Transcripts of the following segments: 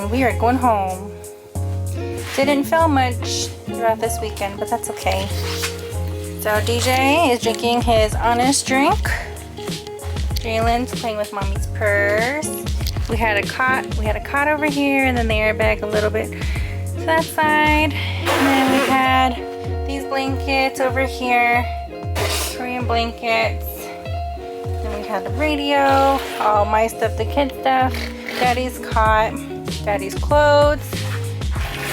and we are going home. Didn't film much throughout this weekend, but that's okay. So DJ is drinking his Honest drink. Jalen's playing with mommy's purse. We had a cot over here, and then the airbag a little bit to that side. And then we had these blankets over here, Korean blankets. Then we had the radio, all my stuff, the kids' stuff, Daddy's cot, Daddy's clothes,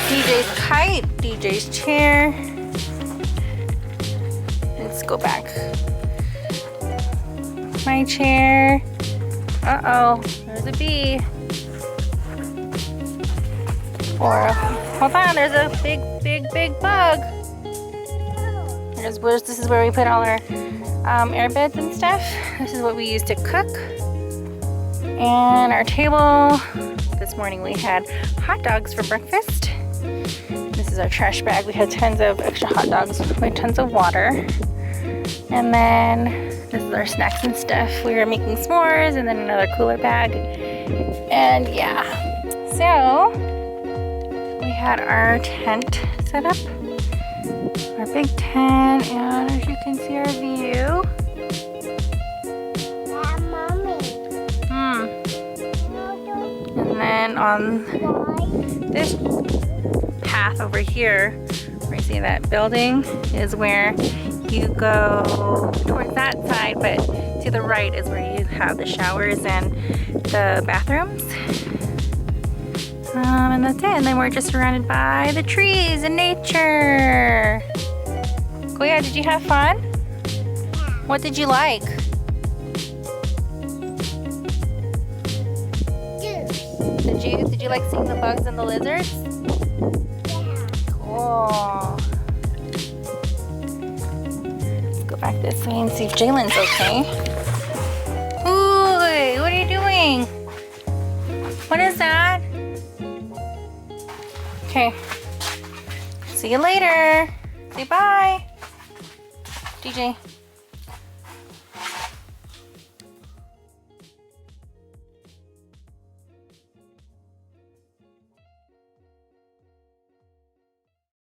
DJ's kite, DJ's chair. Let's go back. My chair. Uh-oh, there's a bee. Hold on, there's a big bug. This is where we put all our air beds and stuff. This is what we use to cook. And our table. This morning we had hot dogs for breakfast. This is our trash bag. We had tons of extra hot dogs with tons of water. And then this is our snacks and stuff. We were making s'mores, and then another cooler bag. And yeah, so we had our tent set up, our big tent, and as you can see, our view. Yeah, Mommy. And then on this path over here, where you see that building, is where you go towards that side, but to the right is where you have the showers and the bathrooms. And that's it. And then we're just surrounded by the trees and nature. Goya, did you have fun? What did you like? Did you like seeing the bugs and the lizards? Cool. Back this way and see if Jalen's okay. Ooh, what are you doing? What is that? Okay. See you later. Say bye. DJ.